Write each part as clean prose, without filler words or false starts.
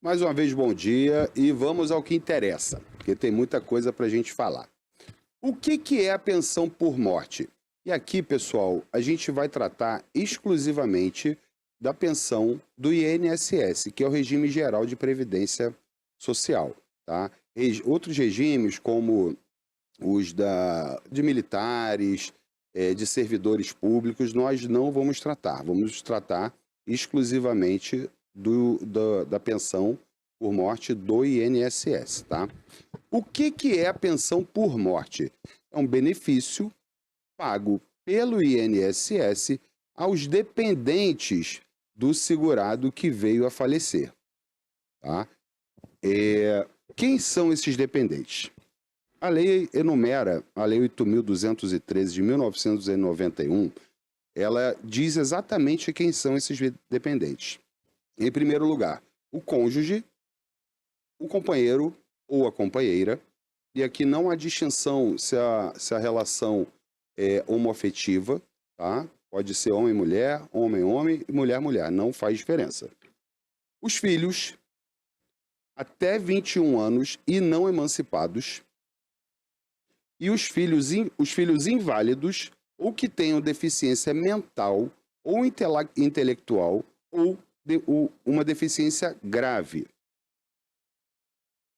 Mais uma vez, bom dia e vamos ao que interessa, porque tem muita coisa para a gente falar. O que é a pensão por morte? E aqui, pessoal, a gente vai tratar exclusivamente da pensão do INSS, que é o Regime Geral de Previdência Social. Tá? Outros regimes, como os de militares, de servidores públicos, nós não vamos tratar. Vamos tratar exclusivamente da pensão por morte do INSS, tá? O que é a pensão por morte? É um benefício pago pelo INSS aos dependentes do segurado que veio a falecer, tá? Quem são esses dependentes? A lei enumera, a Lei 8.213 de 1991, ela diz exatamente quem são esses dependentes. Em primeiro lugar, o cônjuge, o companheiro ou a companheira, e aqui não há distinção se a relação é homoafetiva, tá? Pode ser homem-mulher, homem-homem e mulher-mulher, não faz diferença. Os filhos, até 21 anos e não emancipados, e os filhos inválidos ou que tenham deficiência mental ou intelectual ou uma deficiência grave.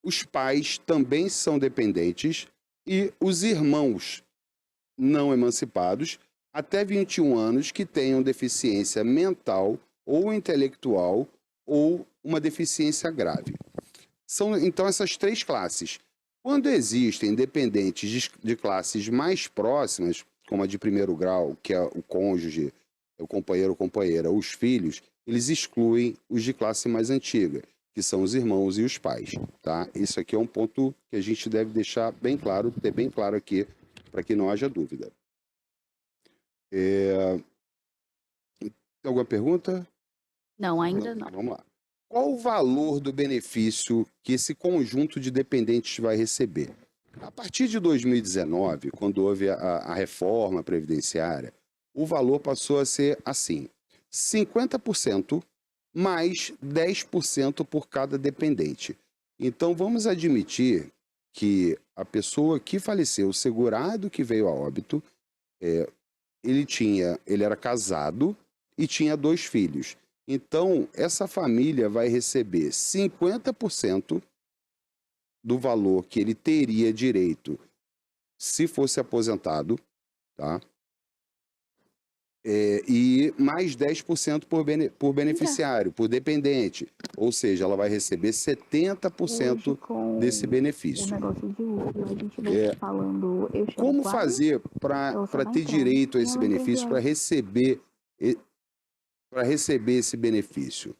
Os pais também são dependentes e os irmãos não emancipados até 21 anos que tenham deficiência mental ou intelectual ou uma deficiência grave. São então essas três classes. Quando existem dependentes de classes mais próximas, como a de primeiro grau, que é o cônjuge, o companheiro ou companheira, os filhos, eles excluem os de classe mais antiga, que são os irmãos e os pais, tá? Isso aqui é um ponto que a gente deve deixar bem claro, ter bem claro aqui, para que não haja dúvida. Tem alguma pergunta? Não, ainda não. Vamos lá. Qual o valor do benefício que esse conjunto de dependentes vai receber? A partir de 2019, quando houve a reforma previdenciária, o valor passou a ser assim: 50% mais 10% por cada dependente. Então, vamos admitir que a pessoa que faleceu, o segurado que veio a óbito, ele era casado e tinha 2 filhos. Então, essa família vai receber 50% do valor que ele teria direito se fosse aposentado, tá? E mais 10% por beneficiário, por dependente. Ou seja, ela vai receber 70% desse benefício. Como fazer para ter direito a esse benefício, para receber esse benefício?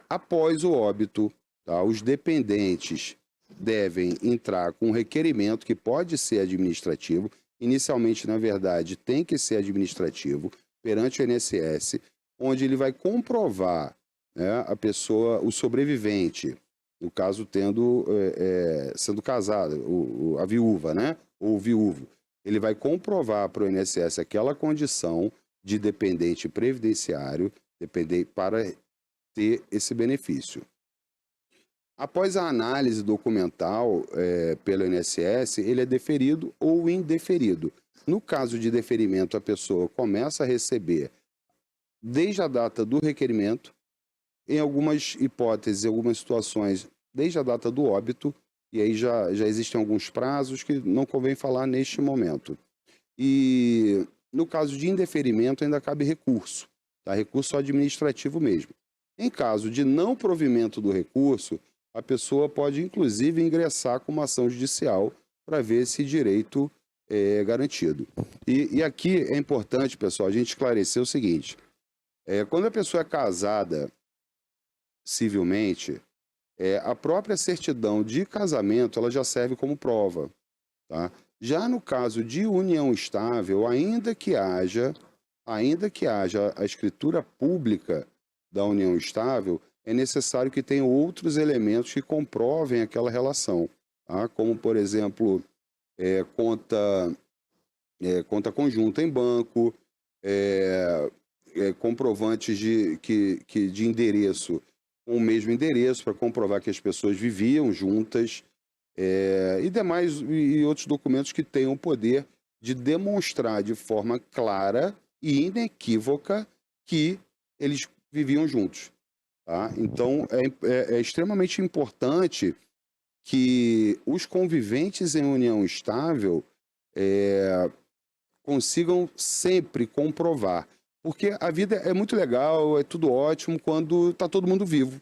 Após o óbito, tá, os dependentes devem entrar com um requerimento que pode ser administrativo. Inicialmente, na verdade, tem que ser administrativo perante o INSS, onde ele vai comprovar, né, a pessoa, o sobrevivente, no caso sendo casado, a viúva, né, ou o viúvo, ele vai comprovar para o INSS aquela condição de dependente previdenciário para ter esse benefício. Após a análise documental pelo INSS, ele é deferido ou indeferido. No caso de deferimento, a pessoa começa a receber desde a data do requerimento, em algumas hipóteses, em algumas situações, desde a data do óbito, e aí já existem alguns prazos que não convém falar neste momento. E no caso de indeferimento, ainda cabe recurso, tá? Recurso administrativo mesmo. Em caso de não provimento do recurso, a pessoa pode, inclusive, ingressar com uma ação judicial para ver esse direito garantido. E aqui é importante, pessoal, a gente esclarecer o seguinte: quando a pessoa é casada civilmente, a própria certidão de casamento ela já serve como prova, tá? Já no caso de união estável, ainda que haja ainda que haja a escritura pública da união estável, é necessário que tenha outros elementos que comprovem aquela relação, tá? Como, por exemplo, conta conjunta em banco, comprovantes de endereço com o mesmo endereço para comprovar que as pessoas viviam juntas, e outros documentos que tenham o poder de demonstrar de forma clara e inequívoca que eles viviam juntos. Tá? Então, é extremamente importante que os conviventes em união estável consigam sempre comprovar. Porque a vida é muito legal, é tudo ótimo quando está todo mundo vivo.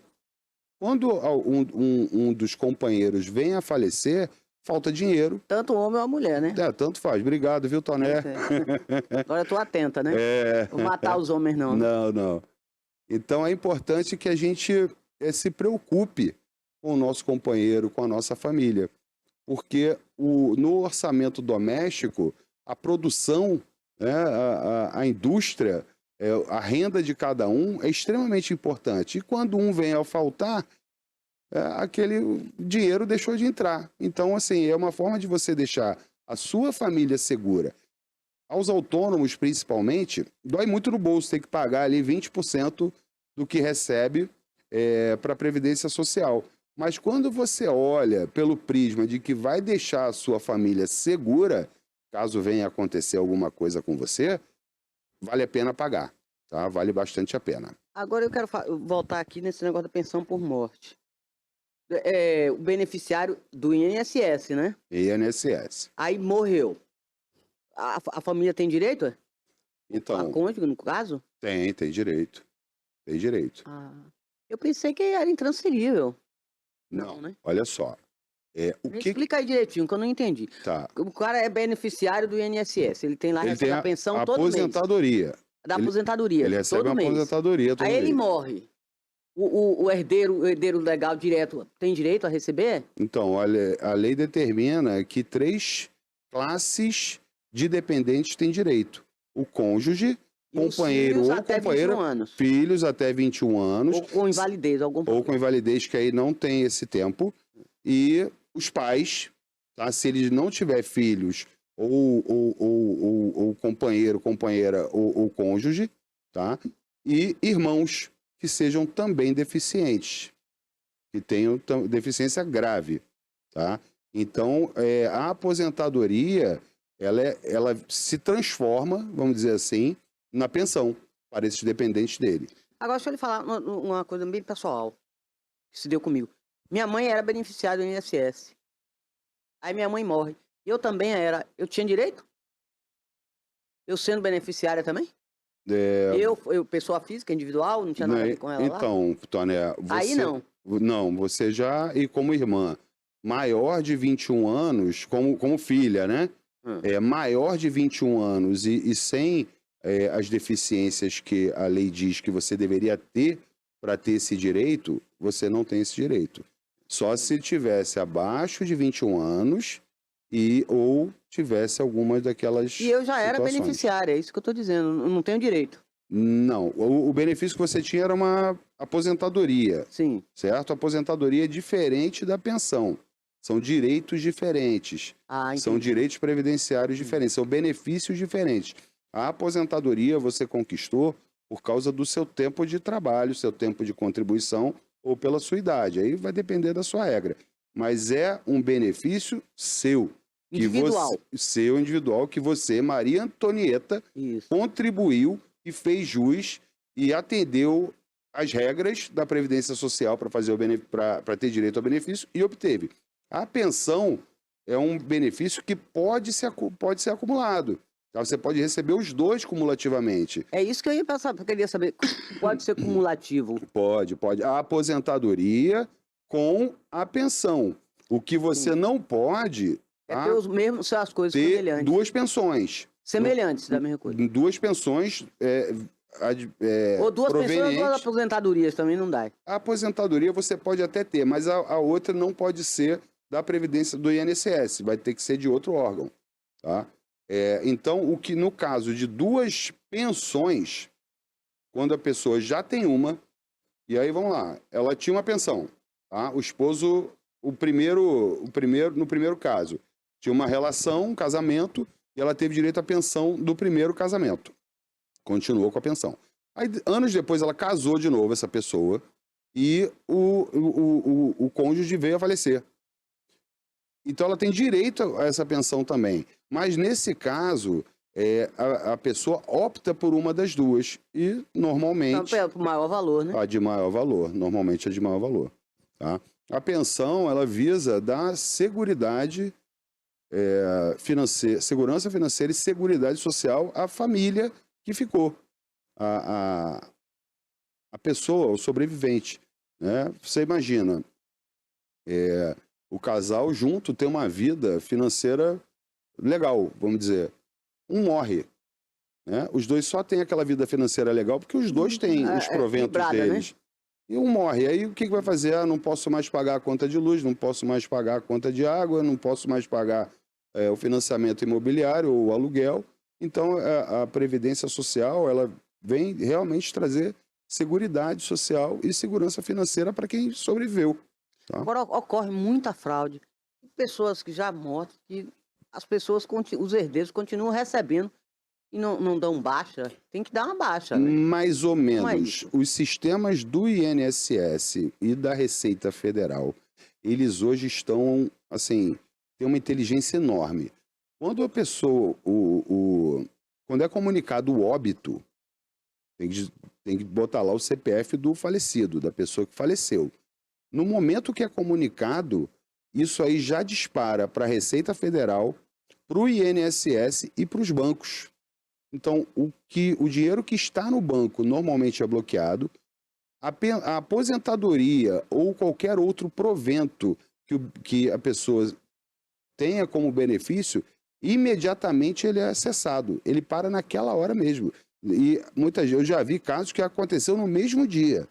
Quando um dos companheiros vem a falecer, falta dinheiro. Tanto o homem ou a mulher, né? Tanto faz. Obrigado, viu, Toné? Agora eu tô atenta, né? Vou matar os homens, não. Não. Então é importante que a gente se preocupe com o nosso companheiro, com a nossa família. Porque no orçamento doméstico, a produção, a indústria, a renda de cada um é extremamente importante. E quando um vem a faltar, aquele dinheiro deixou de entrar. Então, assim, é uma forma de você deixar a sua família segura. Aos autônomos, principalmente, dói muito no bolso ter que pagar ali 20% do que recebe para a Previdência Social. Mas quando você olha pelo prisma de que vai deixar a sua família segura, caso venha acontecer alguma coisa com você, vale a pena pagar, tá? Vale bastante a pena. Agora eu quero voltar aqui nesse negócio da pensão por morte. O beneficiário do INSS, né? INSS. Aí morreu. A família tem direito? Então, a cônjuge, no caso? Tem direito. Tem direito. Eu pensei que era intransferível. Não, né? Olha só. Explica aí direitinho, que eu não entendi. Tá. O cara é beneficiário do INSS, ele tem lá a pensão todo mês. Aposentadoria. Da aposentadoria. Ele recebe todo uma mês. aposentadoria todo Aí mês. ele morre. O herdeiro legal direto tem direito a receber? Então, olha, a lei determina que 3 classes de dependentes têm direito. O cônjuge, companheiro ou companheira, 21 anos. filhos até 21 anos. Ou com invalidez, Ou com invalidez, que aí não tem esse tempo. E os pais, tá? Se eles não tiver filhos, ou companheiro, companheira, ou cônjuge, tá? E irmãos que sejam também deficientes, que tenham deficiência grave, tá? Então, a aposentadoria, ela se transforma, vamos dizer assim, na pensão para esses dependentes dele. Agora, deixa eu lhe falar uma coisa bem pessoal, que se deu comigo. Minha mãe era beneficiária do INSS. Aí minha mãe morre. Eu também era. Eu tinha direito? Eu sendo beneficiária também? Eu, pessoa física, individual, não tinha nada a ver com ela lá? Então, Toné, você... Aí não. Não, você já, e como irmã, maior de 21 anos, como filha, né? Maior de 21 anos e sem as deficiências que a lei diz que você deveria ter para ter esse direito, você não tem esse direito. Só se tivesse abaixo de 21 anos ou tivesse alguma daquelas E eu já era situações. Beneficiária, é isso que eu estou dizendo, não tenho direito. Não, o benefício que você tinha era uma aposentadoria. Sim. Certo? A aposentadoria é diferente da pensão. São direitos diferentes. São direitos previdenciários diferentes. São benefícios diferentes. A aposentadoria você conquistou por causa do seu tempo de trabalho, seu tempo de contribuição ou pela sua idade. Aí vai depender da sua regra. Mas é um benefício seu. Individual. Seu individual, que você, Maria Antonieta, contribuiu e fez jus e atendeu as regras da Previdência Social para ter direito ao benefício e obteve. A pensão é um benefício que pode ser acumulado. Tá? Você pode receber os dois cumulativamente. É isso que eu ia pensar, eu queria saber. Pode ser cumulativo? Pode. A aposentadoria com a pensão. O que você não pode... ter os mesmos, as coisas ter semelhantes. 2 pensões. Semelhantes da mesma coisa. 2 pensões ou 2 pensões ou 2 aposentadorias também não dá. A aposentadoria você pode até ter, mas a outra não pode ser da Previdência do INSS, vai ter que ser de outro órgão, tá? Então, o que no caso de duas pensões, quando a pessoa já tem uma, e aí vamos lá, ela tinha uma pensão, tá? O esposo, no primeiro caso, tinha uma relação, um casamento, e ela teve direito à pensão do primeiro casamento. Continuou com a pensão. Aí, anos depois, ela casou de novo, essa pessoa, e o cônjuge veio a falecer. Então, ela tem direito a essa pensão também. Mas, nesse caso, a pessoa opta por uma das duas. E, normalmente... Então, por maior valor, né? A de maior valor. Normalmente, a de maior valor. Tá? A pensão, ela visa dar seguridade financeira, segurança financeira e seguridade social à família que ficou. A pessoa, o sobrevivente. Né? Você imagina... o casal junto tem uma vida financeira legal, vamos dizer. Um morre, né? Os dois só têm aquela vida financeira legal porque os dois têm os proventos deles. Né? E um morre. Aí o que vai fazer? Não posso mais pagar a conta de luz, não posso mais pagar a conta de água, não posso mais pagar o financiamento imobiliário ou o aluguel. Então, a Previdência Social, ela vem realmente trazer seguridade social e segurança financeira para quem sobreviveu. Tá? Agora ocorre muita fraude. Pessoas que já mortas, que as pessoas, os herdeiros continuam recebendo e não dão baixa. Tem que dar uma baixa. Né? Mais ou menos. Os sistemas do INSS e da Receita Federal, eles hoje estão, assim, tem uma inteligência enorme. Quando a pessoa, quando é comunicado o óbito, tem que botar lá o CPF do falecido, da pessoa que faleceu. No momento que é comunicado, isso aí já dispara para a Receita Federal, para o INSS e para os bancos. Então, o dinheiro que está no banco normalmente é bloqueado. A aposentadoria ou qualquer outro provento que a pessoa tenha como benefício, imediatamente ele é acessado. Ele para naquela hora mesmo. E muitas vezes eu já vi casos que aconteceu no mesmo dia.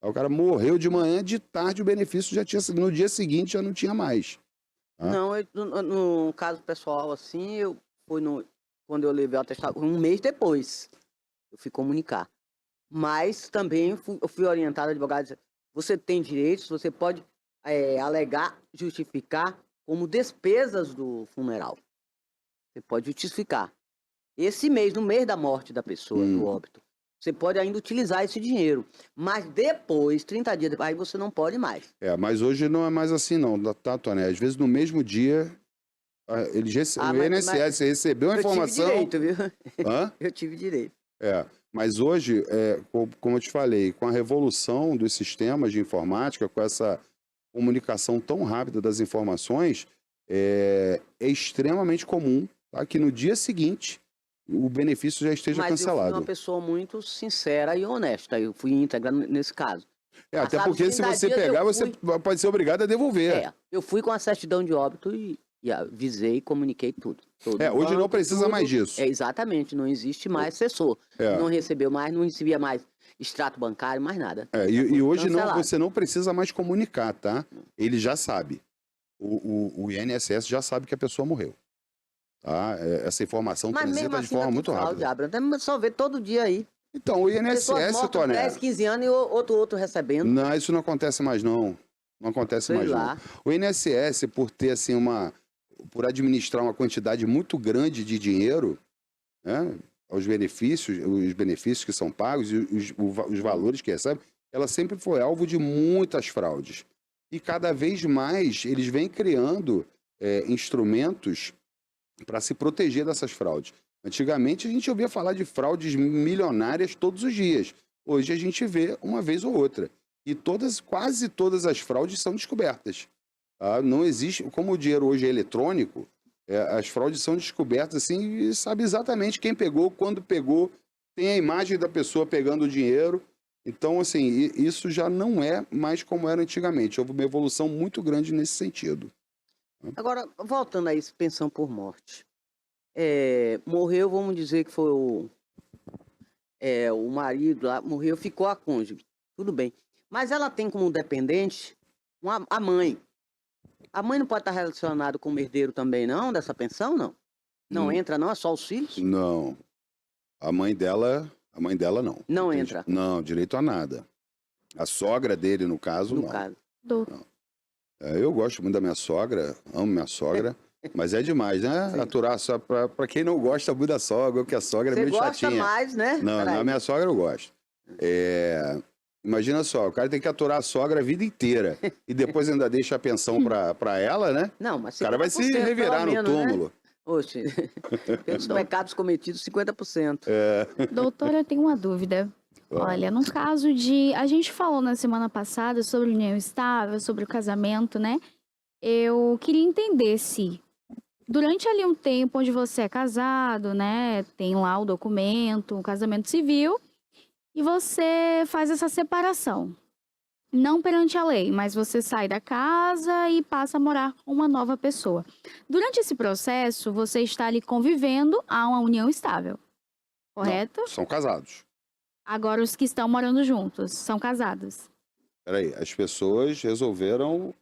O cara morreu de manhã, de tarde o benefício já tinha, no dia seguinte já não tinha mais. Tá? Não, no caso pessoal, assim, quando eu levei o atestado, um mês depois, eu fui comunicar. Mas também eu fui orientado, advogado, você tem direitos, você pode alegar, justificar como despesas do funeral. Você pode justificar. Esse mês, no mês da morte da pessoa, do óbito, você pode ainda utilizar esse dinheiro. Mas depois, 30 dias depois, aí você não pode mais. Mas hoje não é mais assim não, tá, Tony? Às vezes no mesmo dia, o INSS recebeu a informação... Eu tive direito, viu? Hã? Eu tive direito. Mas hoje, como eu te falei, com a revolução dos sistemas de informática, com essa comunicação tão rápida das informações, é extremamente comum, tá, que no dia seguinte o benefício já esteja cancelado. Mas eu fui uma pessoa muito sincera e honesta. Eu fui íntegra nesse caso. Até porque se você pegar, você pode ser obrigado a devolver. Eu fui com a certidão de óbito e avisei, comuniquei tudo. Hoje não precisa mais disso. Exatamente, não existe mais assessor. Não recebeu mais, não recebia mais extrato bancário, mais nada. E hoje você não precisa mais comunicar, tá? Ele já sabe. O INSS já sabe que a pessoa morreu. Tá? Essa informação transita de forma muito rápida. Mas só ver todo dia aí. Então, o INSS, Tony... 10, 15 anos e outro recebendo. Não, isso não acontece mais, não. Não acontece mais, não. O INSS, por ter, assim, por administrar uma quantidade muito grande de dinheiro, né, os benefícios que são pagos e os valores que recebe, ela sempre foi alvo de muitas fraudes. E cada vez mais eles vêm criando instrumentos para se proteger dessas fraudes. Antigamente a gente ouvia falar de fraudes milionárias todos os dias. Hoje a gente vê uma vez ou outra. E quase todas as fraudes são descobertas. Tá? Não existe, como o dinheiro hoje é eletrônico, as fraudes são descobertas assim, e sabe exatamente quem pegou, quando pegou, tem a imagem da pessoa pegando o dinheiro. Então, assim, isso já não é mais como era antigamente. Houve uma evolução muito grande nesse sentido. Agora, voltando a isso, pensão por morte. Morreu, vamos dizer que foi o marido lá, morreu, ficou a cônjuge. Tudo bem. Mas ela tem como dependente a mãe. A mãe não pode estar relacionada com o herdeiro também, não, dessa pensão, não? Não entra, não? É só os filhos? Não. A mãe dela não. Não Tem- entra. Não, direito a nada. A sogra dele, no caso, No não. caso. Eu gosto muito da minha sogra, amo minha sogra, mas é demais, né? Sim. Aturar só pra quem não gosta muito da sogra, porque a sogra é Você meio gosta chatinha. mais, né? Não, Peraí. na minha sogra eu gosto. Imagina só, o cara tem que aturar a sogra a vida inteira e depois ainda deixa a pensão pra ela, né? Não, mas O cara vai se 50% pelo revirar no menos, né? túmulo. Oxe, pelos pecados cometidos, 50%. Doutora, eu tenho uma dúvida. Olha, no caso de... A gente falou na semana passada sobre união estável, sobre o casamento, né? Eu queria entender se, durante ali um tempo onde você é casado, né? Tem lá o documento, o casamento civil, e você faz essa separação. Não perante a lei, mas você sai da casa e passa a morar com uma nova pessoa. Durante esse processo, você está ali convivendo a uma união estável, correto? Não, são casados. Agora, os que estão morando juntos são casados. Peraí, as pessoas resolveram,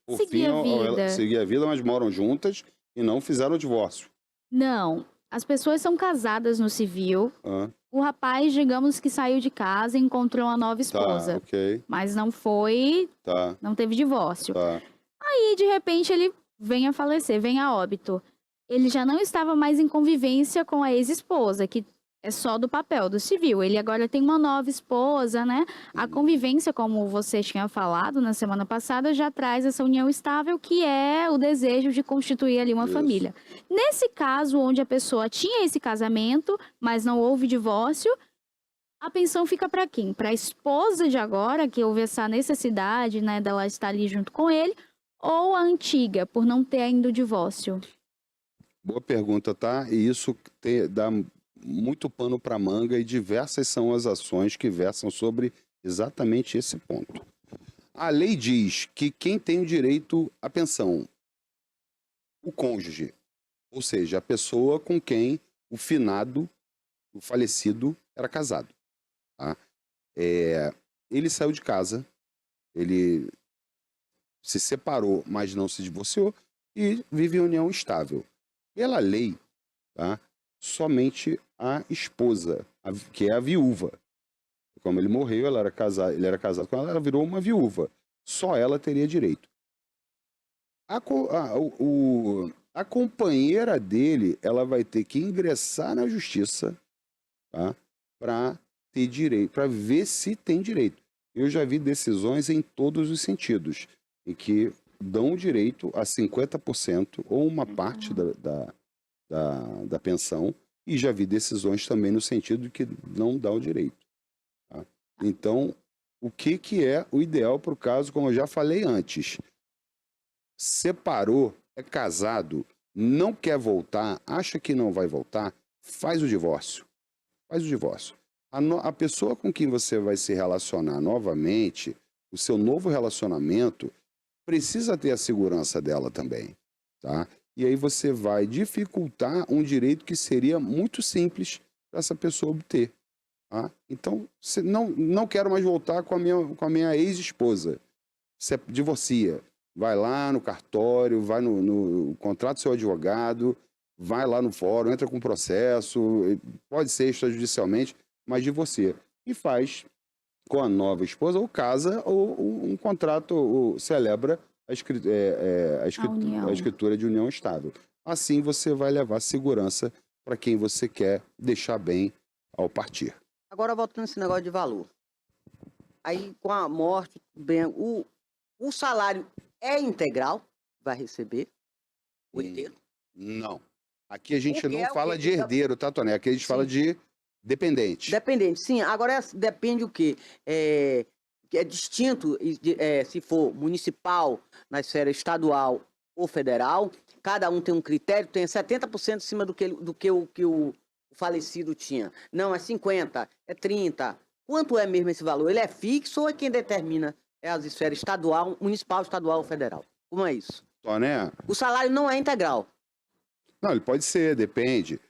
por Seguir fim, a vida. seguir a vida, mas moram juntas e não fizeram o divórcio. Não, as pessoas são casadas no civil. Ah, O rapaz, digamos que saiu de casa e encontrou uma nova tá, esposa. ok, Mas não teve divórcio. tá. E de repente ele vem a falecer, vem a óbito. Ele já não estava mais em convivência com a ex-esposa, que é só do papel, do civil. Ele agora tem uma nova esposa, né? A convivência, como você tinha falado na semana passada, já traz essa união estável, que é o desejo de constituir ali uma Isso. família. Nesse caso, onde a pessoa tinha esse casamento, mas não houve divórcio, a pensão fica para quem? Para a esposa de agora, que houve essa necessidade, né, dela estar ali junto com ele, ou a antiga, por não ter ainda o divórcio? Boa pergunta, tá? E isso dá muito pano para manga e diversas são as ações que versam sobre exatamente esse ponto. A lei diz que quem tem o direito à pensão, o cônjuge, ou seja, a pessoa com quem o finado, o falecido, era casado. Tá? Ele saiu de casa, ele se separou, mas não se divorciou e vive em união estável. Pela lei, tá? Somente a esposa, que é a viúva. Como ele morreu, ele era casado com ela, ela virou uma viúva. Só ela teria direito. A companheira dele, ela vai ter que ingressar na justiça, tá? Para ter direito, para ver se tem direito. Eu já vi decisões em todos os sentidos, em que dão direito a 50% ou uma parte da pensão, e já vi decisões também no sentido de que não dá o direito. Tá? Então, o que é o ideal para o caso, como eu já falei antes? Separou, é casado, não quer voltar, acha que não vai voltar, faz o divórcio. Faz o divórcio. A pessoa com quem você vai se relacionar novamente, o seu novo relacionamento, precisa ter a segurança dela também, tá? E aí você vai dificultar um direito que seria muito simples para essa pessoa obter. Tá? Então, não quero mais voltar com a minha ex-esposa. Você divorcia. Vai lá no cartório, vai no contrato do seu advogado, vai lá no fórum, entra com processo, pode ser extrajudicialmente, mas divorcia. E faz com a nova esposa, ou casa, ou um contrato, ou celebra a escritura de união estável. Assim você vai levar segurança para quem você quer deixar bem ao partir. Agora, voltando nesse negócio de valor. Aí, com a morte, bem, o salário é integral? Vai receber o herdeiro? Não. Aqui a gente não é o fala quê? de herdeiro, tá, Tony? Aqui a gente Sim. fala de dependente. Dependente, sim. Agora, depende o quê? Que é distinto se for municipal, na esfera estadual ou federal. Cada um tem um critério, tem 70% acima do que o falecido tinha. Não, é 50%, é 30%. Quanto é mesmo esse valor? Ele é fixo ou é quem determina? É as esferas estadual, municipal, estadual ou federal? Como é isso? Tony? O salário não é integral. Não, ele pode ser, depende.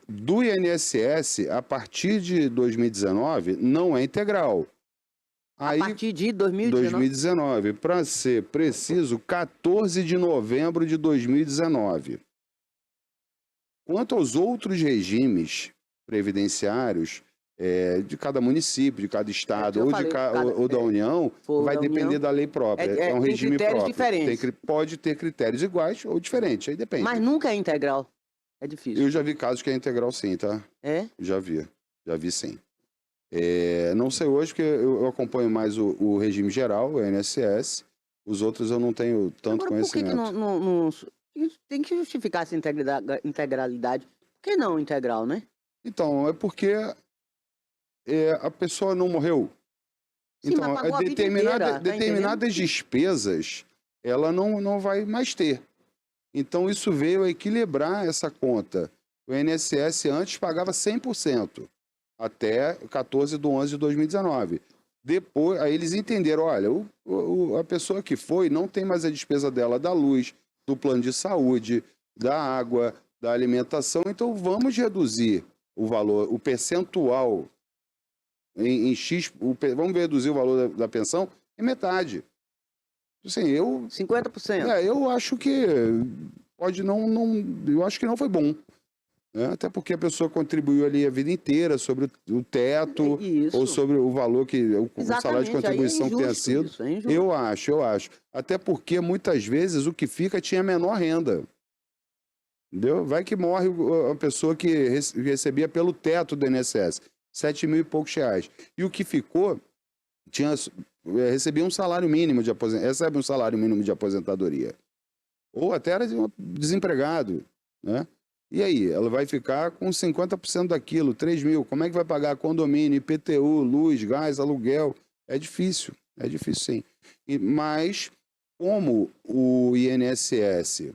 Do INSS, a partir de 2019, não é integral. A partir de 2019? Para ser preciso, 14 de novembro de 2019. Quanto aos outros regimes previdenciários de cada município, de cada estado ou da União, vai depender da lei própria. É um regime próprio. Diferentes. Pode ter critérios iguais ou diferentes, aí depende. Mas nunca é integral. É difícil. Eu já vi casos que é integral sim, tá? É? Já vi sim. Não sei hoje, porque eu acompanho mais o regime geral, o INSS. Os outros eu não tenho tanto conhecimento. Por que não tem que justificar essa integralidade? Por que não integral, né? Então, é porque a pessoa não morreu. Sim, então, determinadas tá despesas ela não vai mais ter. Então, isso veio a equilibrar essa conta. O INSS antes pagava 100%, até 14/11/2019. Depois, aí eles entenderam, olha, a pessoa que foi não tem mais a despesa dela da luz, do plano de saúde, da água, da alimentação, então vamos reduzir o valor, o percentual em X, vamos reduzir o valor da pensão em metade. Assim, 50%. Eu acho que eu acho que não foi bom. Né? Até porque a pessoa contribuiu ali a vida inteira sobre o teto, ou sobre o valor que o salário de contribuição que tenha sido. Eu acho. Até porque muitas vezes o que fica tinha menor renda. Entendeu? Vai que morre a pessoa que recebia pelo teto do INSS, 7 mil e poucos reais. E o que ficou recebia um salário mínimo de recebe um salário mínimo de aposentadoria. Ou até era desempregado, né? E aí, ela vai ficar com 50% daquilo, 3 mil. Como é que vai pagar condomínio, IPTU, luz, gás, aluguel? É difícil sim. Mas, como o INSS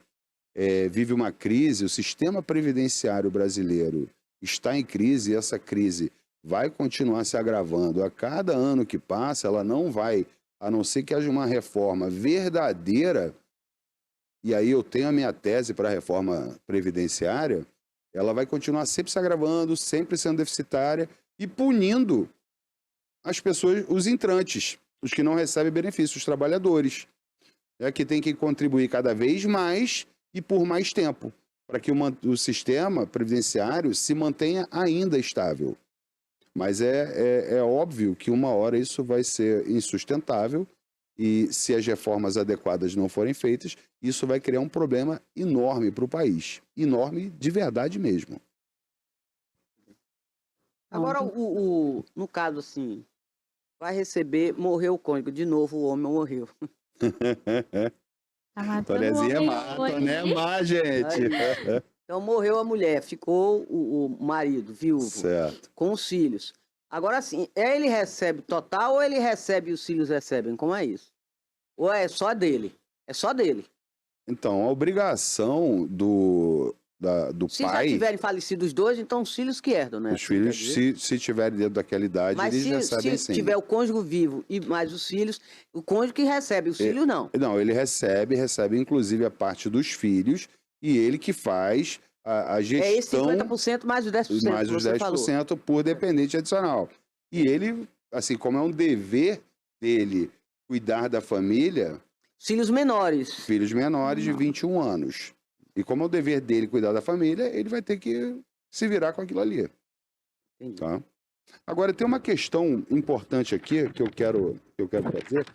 vive uma crise, o sistema previdenciário brasileiro está em crise, e essa crise vai continuar se agravando. A cada ano que passa, ela não vai, a não ser que haja uma reforma verdadeira. E aí eu tenho a minha tese para a reforma previdenciária, ela vai continuar sempre se agravando, sempre sendo deficitária e punindo as pessoas, os entrantes, os que não recebem benefícios, os trabalhadores, que tem que contribuir cada vez mais e por mais tempo, para que o sistema previdenciário se mantenha ainda estável. Mas é óbvio que uma hora isso vai ser insustentável. E se as reformas adequadas não forem feitas, isso vai criar um problema enorme para o país. Enorme de verdade mesmo. Agora, no caso assim, vai receber, morreu o cônjuge, de novo o homem morreu. Tonezinha mata, né, gente? Então morreu a mulher, ficou o marido, viúvo, certo, com os filhos. Agora sim, ele recebe total ou ele recebe e os filhos recebem? Como é isso? Ou é só dele? É só dele. Então, a obrigação do se pai... Se já tiverem falecido os dois, então os filhos que herdam, né? Os filhos, se tiverem dentro daquela idade, mas eles recebem sim. Se tiver o cônjuge vivo e mais os filhos, o cônjuge que recebe, os filhos não. Não, ele recebe inclusive a parte dos filhos e ele que faz a gestão... É esse 50% mais os 10%. Mais os 10% por dependente adicional. E ele, assim como é um dever dele cuidar da família... Filhos menores. Filhos menores de 21 anos. E como é o dever dele cuidar da família, ele vai ter que se virar com aquilo ali. Tá? Agora, tem uma questão importante aqui que eu quero fazer.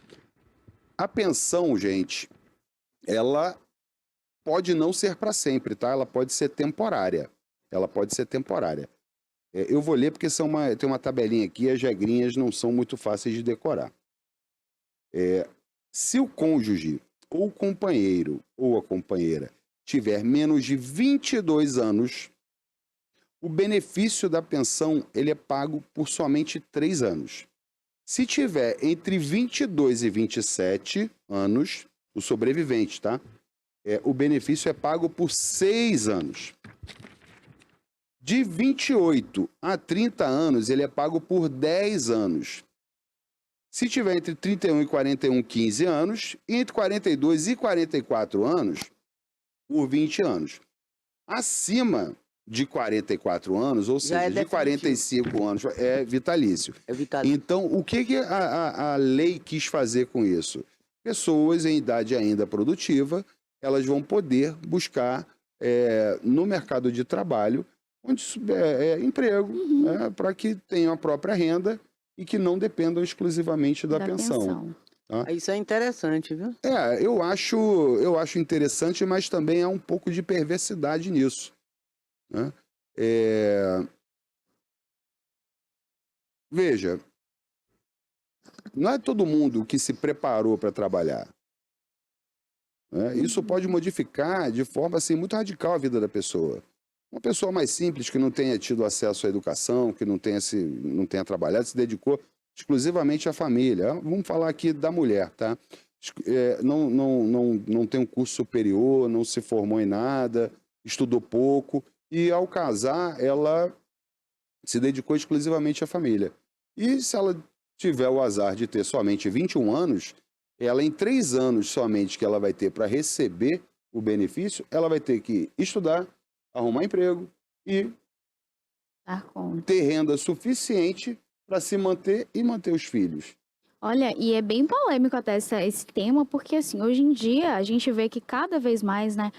A pensão, gente, ela pode não ser para sempre, tá? Ela pode ser temporária. Eu vou ler porque tem uma tabelinha aqui, as regrinhas não são muito fáceis de decorar. Se o cônjuge, ou o companheiro, ou a companheira, tiver menos de 22 anos, o benefício da pensão ele é pago por somente 3 anos. Se tiver entre 22 e 27 anos, o sobrevivente, tá? O benefício é pago por 6 anos. De 28 a 30 anos, ele é pago por 10 anos. Se tiver entre 31 e 41, 15 anos, e entre 42 e 44 anos, por 20 anos. Acima de 44 anos, ou seja, de 45 anos, é vitalício. Então, o que a lei quis fazer com isso? Pessoas em idade ainda produtiva, elas vão poder buscar no mercado de trabalho, onde emprego, né, para que tenham a própria renda e que não dependam exclusivamente da pensão. Tá? Isso é interessante, viu? Eu acho interessante, mas também há um pouco de perversidade nisso. Né? Veja, não é todo mundo que se preparou para trabalhar. Né? Isso pode modificar de forma assim, muito radical a vida da pessoa. Uma pessoa mais simples, que não tenha tido acesso à educação, que não tenha trabalhado, se dedicou exclusivamente à família. Vamos falar aqui da mulher, tá? Não tem um curso superior, não se formou em nada, estudou pouco, e ao casar, ela se dedicou exclusivamente à família. E se ela tiver o azar de ter somente 21 anos, ela em 3 anos somente que ela vai ter para receber o benefício, ela vai ter que estudar, arrumar emprego e ter renda suficiente para se manter e manter os filhos. Olha, e é bem polêmico até esse tema, porque assim, hoje em dia a gente vê que cada vez mais, né,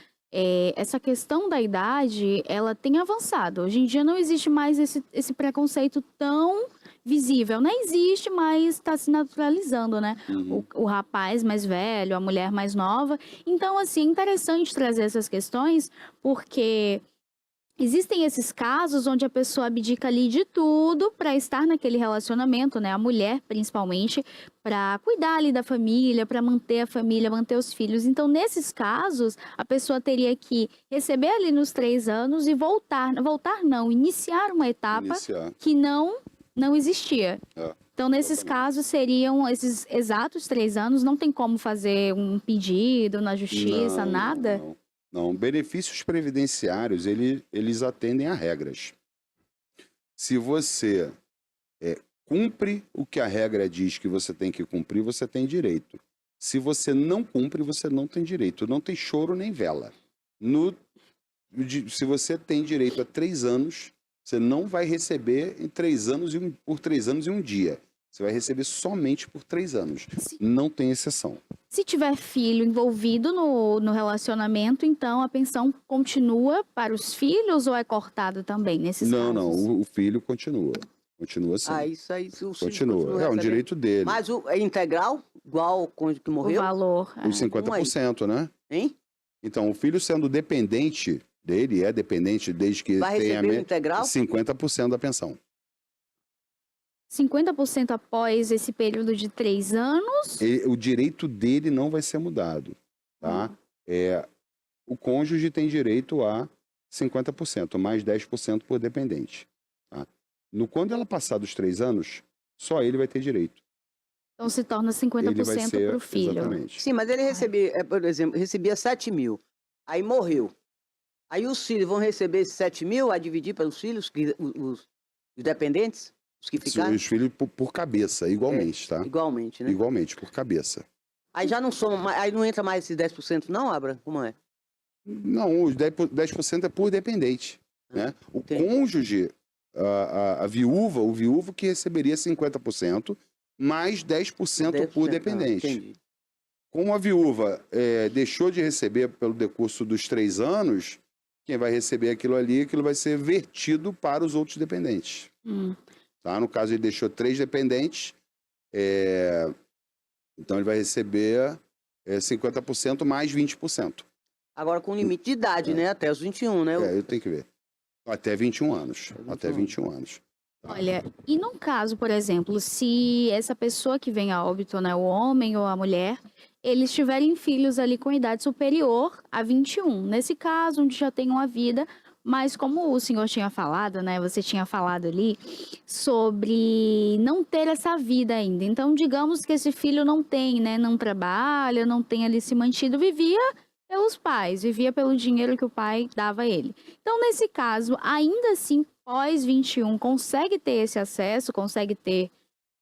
essa questão da idade, ela tem avançado. Hoje em dia não existe mais esse preconceito tão visível. Não existe, mas está se naturalizando, né? O rapaz mais velho, a mulher mais nova. Então, assim, é interessante trazer essas questões, porque existem esses casos onde a pessoa abdica ali de tudo para estar naquele relacionamento, né? A mulher, principalmente, para cuidar ali da família, para manter a família, manter os filhos. Então, nesses casos, a pessoa teria que receber ali nos 3 anos e iniciar uma etapa que não existia. Então, nesses casos, seriam esses exatos 3 anos, não tem como fazer um pedido na justiça, nada? Não, benefícios previdenciários, eles atendem a regras. Se você cumpre o que a regra diz que você tem que cumprir, você tem direito. Se você não cumpre, você não tem direito. Não tem choro nem vela. Se você tem direito a 3 anos, você não vai receber por 3 anos e 1 dia. Você vai receber somente por 3 anos. Não tem exceção. Se tiver filho envolvido no relacionamento, então a pensão continua para os filhos ou é cortada também nesses casos? Não, o filho continua. Continua sim. Isso aí, se o filho continua. É um direito dele. Mas é integral, igual o cônjuge que morreu? O valor. Os 50%, né? Hein? Então, o filho sendo dependente dele, é dependente desde que vai tenha receber integral? 50% da pensão. 50% após esse período de 3 anos? O direito dele não vai ser mudado, tá? O cônjuge tem direito a 50%, mais 10% por dependente. Tá? Quando ela passar dos 3 anos, só ele vai ter direito. Então se torna 50% para o filho. Exatamente. Sim, mas ele recebia, por exemplo, recebia 7 mil, aí morreu. Aí os filhos vão receber esses 7 mil a dividir para os filhos, os dependentes? Os que ficaram? Os filhos por cabeça, igualmente, tá? Igualmente, né? Igualmente, por cabeça. Aí já não soma, aí não entra mais esses 10% não, Abra? Como é? Não, os 10% é por dependente. Né? O cônjuge, a viúva, o viúvo que receberia 50%, mais 10% por dependente. Entendi. Como a viúva deixou de receber pelo decurso dos 3 anos, quem vai receber aquilo vai ser vertido para os outros dependentes. Tá? No caso, ele deixou 3 dependentes, então ele vai receber 50% mais 20%. Agora com limite de idade, né? Até os 21, né? Eu tenho que ver. Até 21 anos. Até 21 anos. Olha, e num caso, por exemplo, se essa pessoa que vem a óbito, né, o homem ou a mulher, eles tiverem filhos ali com idade superior a 21. Nesse caso, onde já tem uma vida, mas como o senhor tinha falado, né, você tinha falado ali sobre não ter essa vida ainda. Então, digamos que esse filho não tem, né, não trabalha, não tem ali se mantido, vivia pelos pais, vivia pelo dinheiro que o pai dava a ele. Então, nesse caso, ainda assim, pós 21, consegue ter esse acesso, consegue ter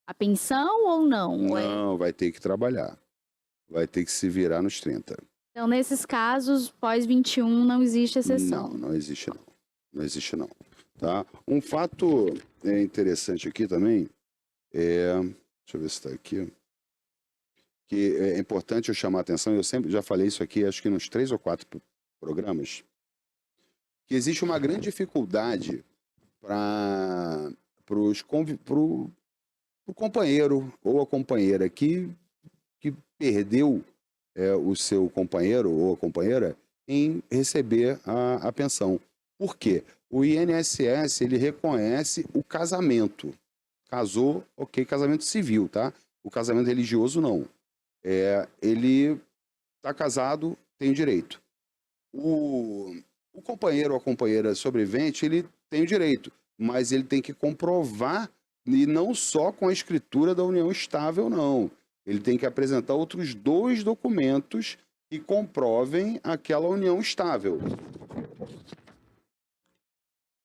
a pensão ou não? Não, vai ter que trabalhar. Vai ter que se virar nos 30. Então, nesses casos, pós 21, não existe exceção? Não existe não. Não existe não. Tá? Um fato interessante aqui também, deixa eu ver se está aqui, que é importante eu chamar a atenção, eu sempre já falei isso aqui, acho que nos 3 ou 4 programas, que existe uma grande dificuldade para o companheiro ou a companheira que perdeu o seu companheiro ou a companheira em receber a pensão. Por quê? O INSS, ele reconhece o casamento. Casou, ok, casamento civil, tá? O casamento religioso, não. Ele está casado, tem o direito. O companheiro ou a companheira sobrevivente, ele tem o direito, mas ele tem que comprovar, e não só com a escritura da união estável, não. Ele tem que apresentar outros 2 documentos que comprovem aquela união estável.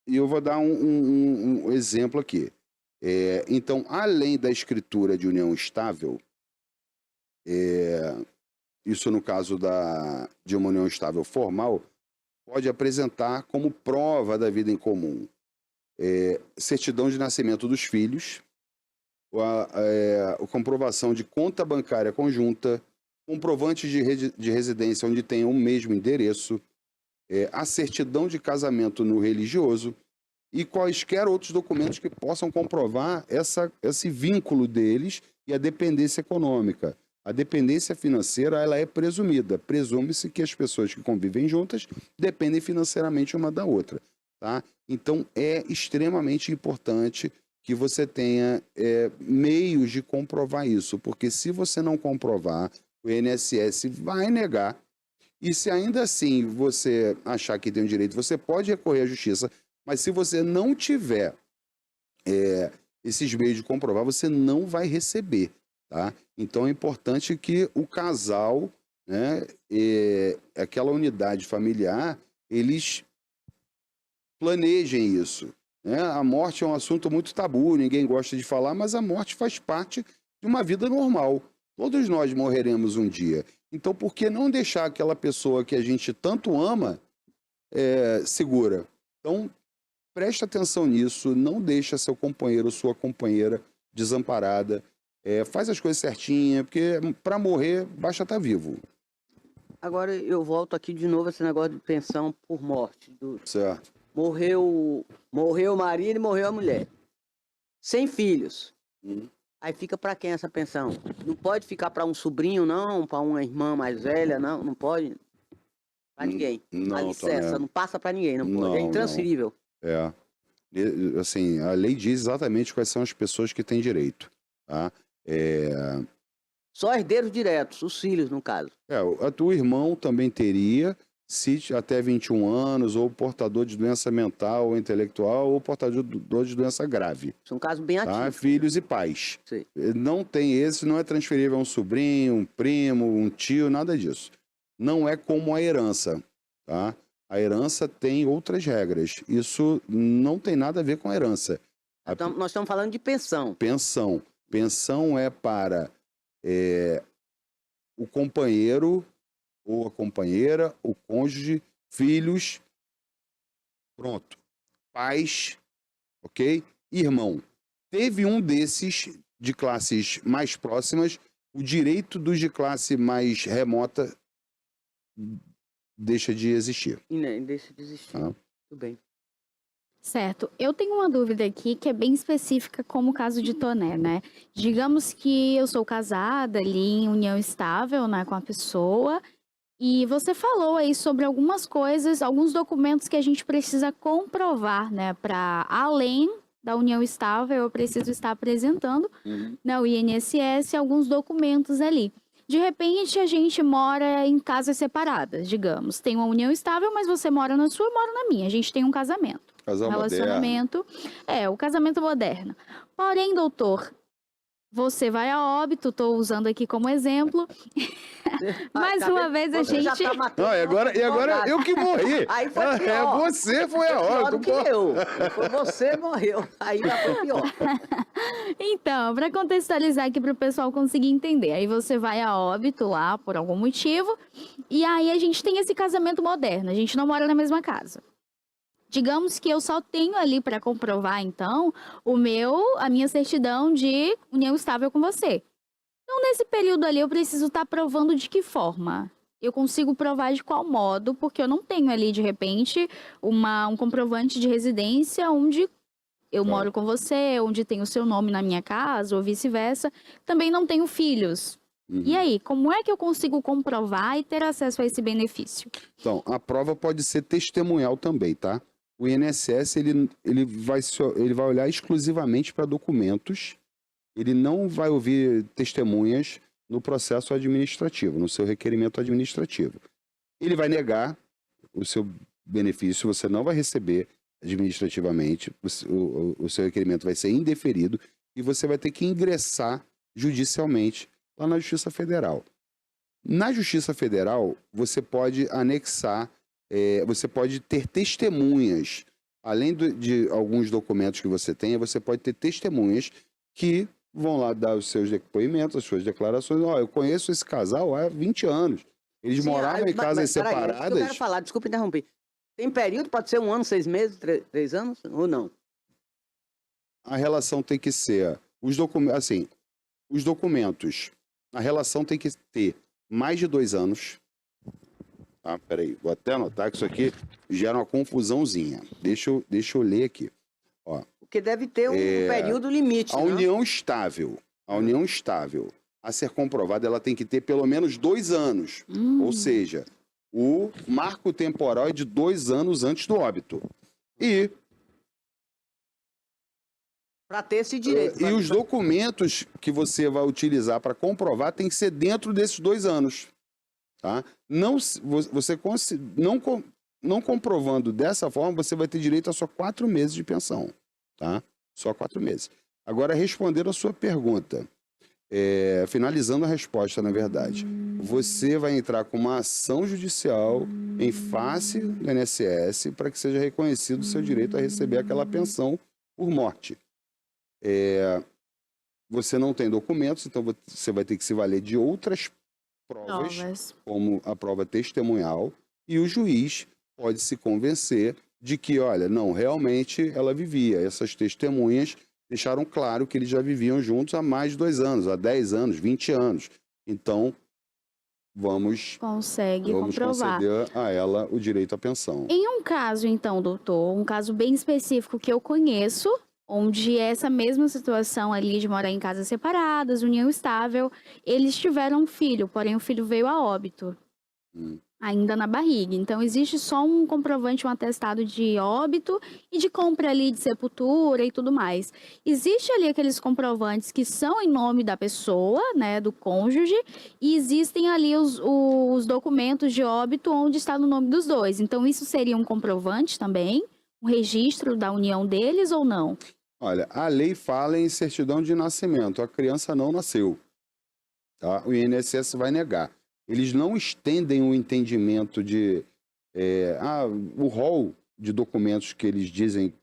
E eu vou dar um exemplo aqui. Então, além da escritura de união estável, isso no caso de uma união estável formal, pode apresentar como prova da vida em comum certidão de nascimento dos filhos, a comprovação de conta bancária conjunta, comprovante de residência onde tem o mesmo endereço, a certidão de casamento no religioso e quaisquer outros documentos que possam comprovar esse vínculo deles e a dependência econômica. A dependência financeira, ela é presumida. Presume-se que as pessoas que convivem juntas dependem financeiramente uma da outra, tá? Então, é extremamente importante que você tenha meios de comprovar isso, porque se você não comprovar, o INSS vai negar. E se ainda assim você achar que tem o direito, você pode recorrer à justiça, mas se você não tiver esses meios de comprovar, você não vai receber, tá? Então é importante que o casal, né, aquela unidade familiar, eles planejem isso, né? A morte é um assunto muito tabu, ninguém gosta de falar, mas a morte faz parte de uma vida normal. Todos nós morreremos um dia. Então, por que não deixar aquela pessoa que a gente tanto ama segura? Então, preste atenção nisso, não deixa seu companheiro ou sua companheira desamparada. Faz as coisas certinhas, porque para morrer, basta estar vivo. Agora eu volto aqui de novo esse negócio de pensão por morte. Certo. Morreu o marido e morreu a mulher. Sem filhos. Aí fica para quem essa pensão? Não pode ficar para um sobrinho, não? Para uma irmã mais velha, não? Não pode? Para ninguém. Não, a licença, não passa para ninguém, não pode. É Não, intransferível. Assim, a lei diz exatamente quais são as pessoas que têm direito, tá? Só herdeiros diretos, os filhos, no caso. O teu irmão também teria, se até 21 anos, ou portador de doença mental ou intelectual, ou portador de doença grave. São casos bem Tá? ativos. Filhos e pais. Sim. Não tem esse, não é transferível a um sobrinho, um primo, um tio, nada disso. Não é como a herança, tá? A herança tem outras regras. Isso não tem nada a ver com a herança. Então, nós estamos falando de pensão. Pensão. Pensão é para o companheiro ou a companheira, o cônjuge, filhos, pronto. Pais, ok? Irmão. Teve um desses de classes mais próximas, o direito dos de classe mais remota deixa de existir. Deixa de existir. Tá? Tudo bem. Certo. Eu tenho uma dúvida aqui que é bem específica, como o caso de Toné, né? Digamos que eu sou casada ali em união estável, né, com a pessoa, e você falou aí sobre algumas coisas, alguns documentos que a gente precisa comprovar, né, para além da união estável, eu preciso estar apresentando, né, o INSS, alguns documentos ali. De repente, a gente mora em casas separadas, digamos. Tem uma união estável, mas você mora na sua, eu moro na minha. A gente tem um casamento. Casal Relacionamento. O casamento moderno. Porém, doutor, você vai a óbito, estou usando aqui como exemplo. Mais uma vez a gente... Já tá matando. E agora eu que morri. Aí foi pior. Você foi a óbito. Pior do que eu. Foi você morreu. Aí já foi pior. Então, para contextualizar aqui para o pessoal conseguir entender. Aí você vai a óbito lá por algum motivo. E aí a gente tem esse casamento moderno. A gente não mora na mesma casa. Digamos que eu só tenho ali para comprovar, então, a minha certidão de união estável com você. Então, nesse período ali, eu preciso estar provando de que forma? Eu consigo provar de qual modo, porque eu não tenho ali, de repente, um comprovante de residência onde eu moro com você, onde tem o seu nome na minha casa, ou vice-versa. Também não tenho filhos. E aí, como é que eu consigo comprovar e ter acesso a esse benefício? Então, a prova pode ser testemunhal também, tá? O INSS, ele vai olhar exclusivamente para documentos, ele não vai ouvir testemunhas no processo administrativo, no seu requerimento administrativo. Ele vai negar o seu benefício, você não vai receber administrativamente, o seu requerimento vai ser indeferido e você vai ter que ingressar judicialmente lá na Justiça Federal. Na Justiça Federal, você pode anexar, você pode ter testemunhas, além de alguns documentos que você tenha, você pode ter testemunhas que vão lá dar os seus depoimentos, as suas declarações. Eu conheço esse casal há 20 anos. Eles moravam em casas separadas. Aí, eu quero falar, desculpa interromper. Tem período, pode ser 1 ano, 6 meses, 3 anos, ou não? A relação tem que ser, os documentos, a relação tem que ter mais de 2 anos. Ah, peraí, vou até anotar que isso aqui gera uma confusãozinha. Deixa eu ler aqui. Ó, porque deve ter um período limite. A união estável, a ser comprovada, ela tem que ter pelo menos 2 anos. Ou seja, o marco temporal é de 2 anos antes do óbito. E para ter esse direito. E os documentos que você vai utilizar para comprovar tem que ser dentro desses 2 anos. Tá? Não comprovando dessa forma, você vai ter direito a só 4 meses de pensão. Tá? Só 4 meses. Agora, respondendo a sua pergunta, finalizando a resposta, na verdade, você vai entrar com uma ação judicial em face do INSS para que seja reconhecido o seu direito a receber aquela pensão por morte. Você não tem documentos, então você vai ter que se valer de outras provas, como a prova testemunhal, e o juiz pode se convencer de que, olha, não, realmente ela vivia. Essas testemunhas deixaram claro que eles já viviam juntos há mais de 2 anos, há 10 anos, 20 anos. Então, vamos comprovar. conceder a ela o direito à pensão. Em um caso, então, doutor, um caso bem específico que eu conheço, onde essa mesma situação ali de morar em casas separadas, união estável, eles tiveram um filho, porém o filho veio a óbito, ainda na barriga. Então, existe só um comprovante, um atestado de óbito e de compra ali de sepultura e tudo mais. Existe ali aqueles comprovantes que são em nome da pessoa, né, do cônjuge, e existem ali os documentos de óbito onde está no nome dos dois. Então, isso seria um comprovante também? Um registro da união deles ou não? Olha, a lei fala em certidão de nascimento. A criança não nasceu. Tá? O INSS vai negar. Eles não estendem o entendimento de... o rol de documentos que eles dizem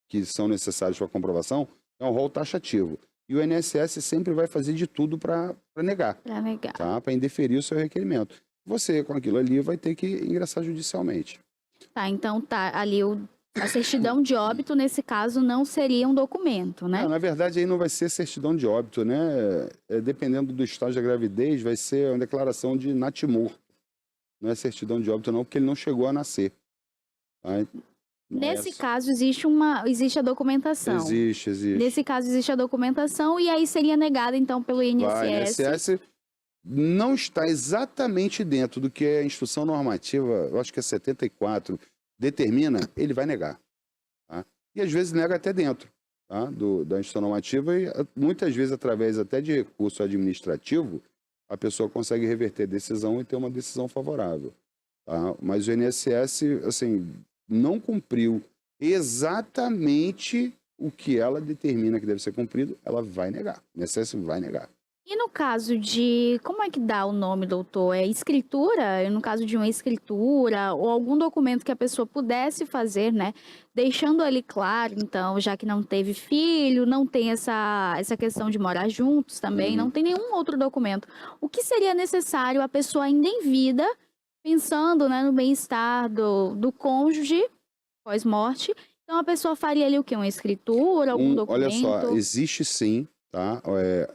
que são necessários para comprovação é um rol taxativo. E o INSS sempre vai fazer de tudo para negar. Para negar. Tá? Para indeferir o seu requerimento. Você, com aquilo ali, vai ter que ingressar judicialmente. Tá, então tá ali a certidão de óbito, nesse caso, não seria um documento, né? Na verdade, aí não vai ser certidão de óbito, né? Dependendo do estágio da gravidez, vai ser uma declaração de natimor. Não é certidão de óbito, não, porque ele não chegou a nascer. Tá? Nesse caso, existe a documentação. Existe. Nesse caso, existe a documentação e aí seria negada, então, pelo INSS. O INSS não está exatamente dentro do que a instrução normativa, eu acho que é 74, determina, ele vai negar. Tá? E às vezes nega até dentro, tá? Da instrução normativa e muitas vezes através até de recurso administrativo, a pessoa consegue reverter a decisão e ter uma decisão favorável. Tá? Mas o INSS, assim, não cumpriu exatamente o que ela determina que deve ser cumprido, ela vai negar. O INSS vai negar. E no caso de, como é que dá o nome, doutor? É escritura? No caso de uma escritura ou algum documento que a pessoa pudesse fazer, né? Deixando ali claro, então, já que não teve filho, não tem essa questão de morar juntos também, não tem nenhum outro documento. O que seria necessário a pessoa ainda em vida, pensando, né, no bem-estar do cônjuge pós-morte? Então, a pessoa faria ali o quê? Uma escritura, algum documento? Olha só, existe sim, tá?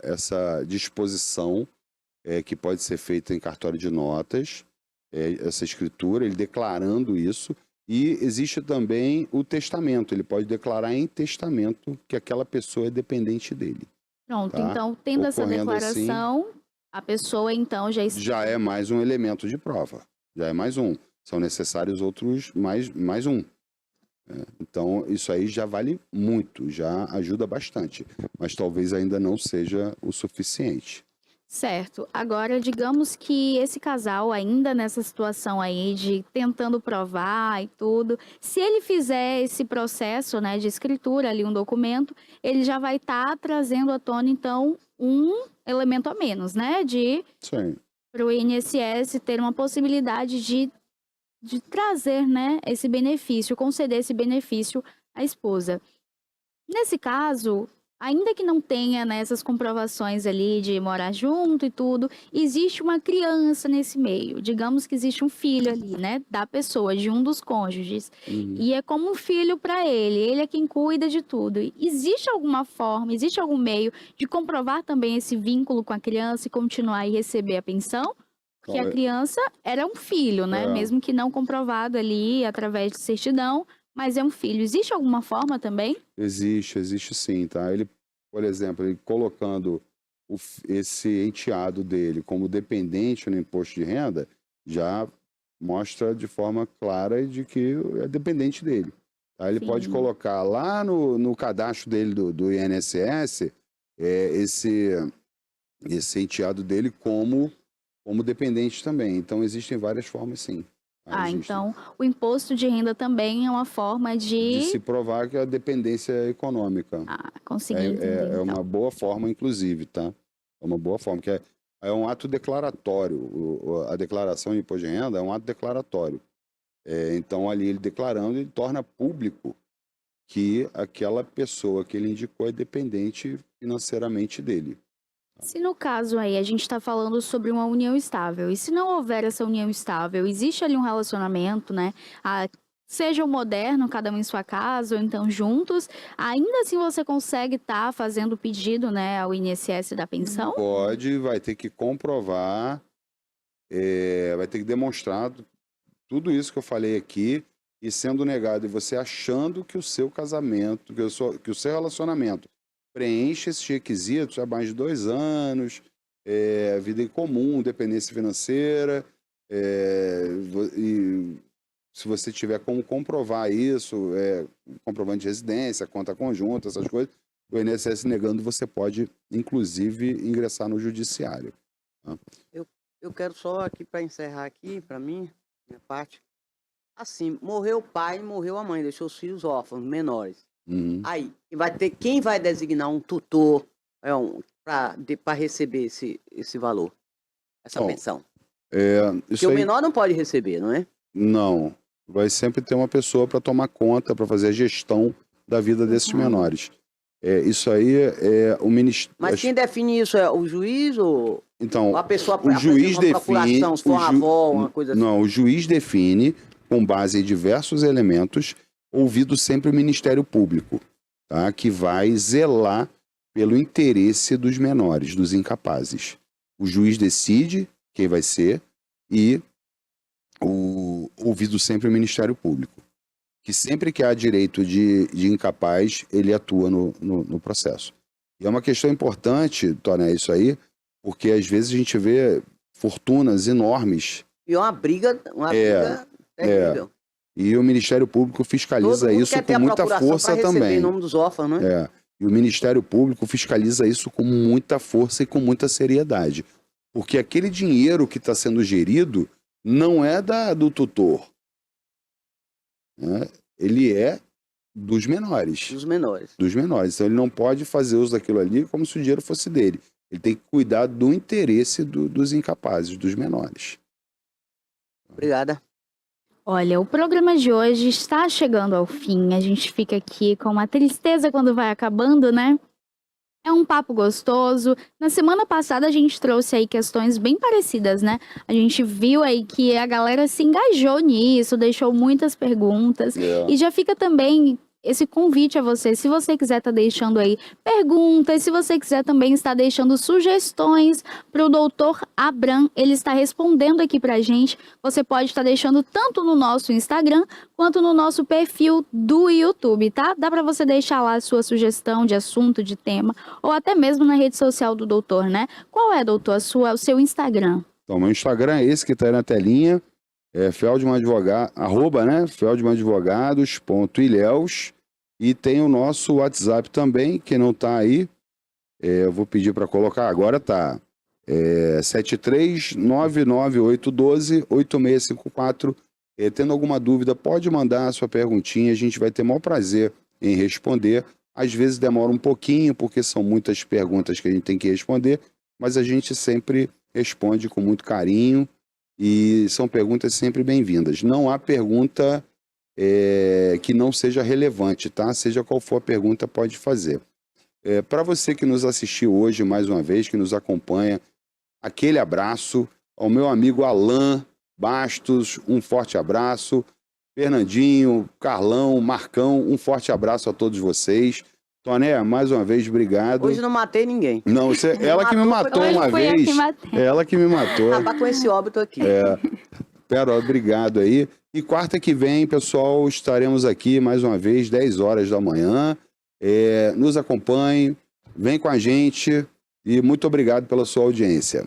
Essa disposição que pode ser feita em cartório de notas, essa escritura, ele declarando isso. E existe também o testamento, ele pode declarar em testamento que aquela pessoa é dependente dele. Pronto, Tá? então, tendo essa Ocorrendo assim, declaração, a pessoa então já está... já é mais um elemento de prova, já é mais um. São necessários outros, mais um. Então, isso aí já vale muito, já ajuda bastante, mas talvez ainda não seja o suficiente. Certo. Agora, digamos que esse casal, ainda nessa situação aí de tentando provar e tudo, se ele fizer esse processo, né, de escritura ali, um documento, ele já vai estar trazendo à tona, então, um elemento a menos, né, Sim. para o INSS ter uma possibilidade de trazer, né, esse benefício, conceder esse benefício à esposa. Nesse caso, ainda que não tenha, né, essas comprovações ali de morar junto e tudo, existe uma criança nesse meio. Digamos que existe um filho ali, né, da pessoa, de um dos cônjuges. E é como um filho para ele é quem cuida de tudo. Existe alguma forma, existe algum meio de comprovar também esse vínculo com a criança e continuar e receber a pensão? Porque a criança era um filho, né? Mesmo que não comprovado ali através de certidão, mas é um filho. Existe alguma forma também? Existe sim, tá? Ele, por exemplo, ele colocando esse enteado dele como dependente no imposto de renda, já mostra de forma clara de que é dependente dele. Tá? Ele pode colocar lá no cadastro dele do INSS esse enteado dele como dependente também. Então, existem várias formas, sim. Então, o imposto de renda também é uma forma de se provar que a dependência econômica. Consegui entender, é uma boa forma, inclusive, tá? É uma boa forma, que é um ato declaratório. A declaração de imposto de renda é um ato declaratório. Então, ali ele declarando, ele torna público que aquela pessoa que ele indicou é dependente financeiramente dele. Se no caso aí a gente está falando sobre uma união estável, e se não houver essa união estável, existe ali um relacionamento, né? Seja o moderno, cada um em sua casa, ou então juntos, ainda assim você consegue estar fazendo o pedido, né, ao INSS da pensão? Pode, vai ter que comprovar, vai ter que demonstrar tudo isso que eu falei aqui, e sendo negado, e você achando que o seu casamento, que o seu relacionamento preenche esses requisitos há mais de 2 anos, vida em comum, dependência financeira, e se você tiver como comprovar isso, comprovante de residência, conta conjunta, essas coisas, o INSS negando, você pode, inclusive, ingressar no judiciário. Tá? Eu quero só aqui, para encerrar aqui, para mim, minha parte, assim, morreu o pai, morreu a mãe, deixou os filhos órfãos, menores. Aí, quem vai designar um tutor para receber esse valor, essa pensão? Porque o menor não pode receber, não é? Não. Vai sempre ter uma pessoa para tomar conta, para fazer a gestão da vida desses menores. Isso aí é o Ministério... Mas quem define isso é o juiz ou a pessoa o juiz define, procuração, se for uma avó, uma coisa assim? Não, o juiz define, com base em diversos elementos, ouvido sempre o Ministério Público, tá? Que vai zelar pelo interesse dos menores, dos incapazes. O juiz decide quem vai ser e ouvido sempre o Ministério Público, que sempre que há direito de incapaz, ele atua no processo. E é uma questão importante, Toné, isso aí, porque às vezes a gente vê fortunas enormes. E é uma briga terrível. E o Ministério Público fiscaliza isso com muita força também. Em nome dos órfãos, né? E o Ministério Público fiscaliza isso com muita força e com muita seriedade. Porque aquele dinheiro que está sendo gerido não é do tutor. Né? Ele é dos menores. Dos menores. Então ele não pode fazer uso daquilo ali como se o dinheiro fosse dele. Ele tem que cuidar do interesse dos incapazes, dos menores. Obrigada. Olha, o programa de hoje está chegando ao fim. A gente fica aqui com uma tristeza quando vai acabando, né? É um papo gostoso. Na semana passada a gente trouxe aí questões bem parecidas, né? A gente viu aí que a galera se engajou nisso, deixou muitas perguntas. E já fica também esse convite a você, se você quiser estar deixando aí perguntas, se você quiser também estar deixando sugestões para o doutor Abram, ele está respondendo aqui para a gente, você pode estar deixando tanto no nosso Instagram, quanto no nosso perfil do YouTube, tá? Dá para você deixar lá a sua sugestão de assunto, de tema, ou até mesmo na rede social do doutor, né? Qual é, doutor, o seu Instagram? Então, meu Instagram é esse que está aí na telinha, é feldmanadvogados.ilhéus, e tem o nosso WhatsApp também, que não está aí, eu vou pedir para colocar, agora tá, 73998128654. Tendo alguma dúvida, pode mandar a sua perguntinha, a gente vai ter o maior prazer em responder. Às vezes demora um pouquinho, porque são muitas perguntas que a gente tem que responder, mas a gente sempre responde com muito carinho e são perguntas sempre bem-vindas. Não há pergunta que não seja relevante, tá? Seja qual for a pergunta, pode fazer. Para você que nos assistiu hoje, mais uma vez, que nos acompanha, aquele abraço. Ao meu amigo Alan Bastos, um forte abraço. Fernandinho, Carlão, Marcão, um forte abraço a todos vocês. Toné, mais uma vez, obrigado. Hoje não matei ninguém. Não, ela que me matou uma vez. Ela que me matou. Acabar com esse óbito aqui. Pero, obrigado aí. E quarta que vem, pessoal, estaremos aqui mais uma vez, 10 horas da manhã. Nos acompanhe, vem com a gente e muito obrigado pela sua audiência.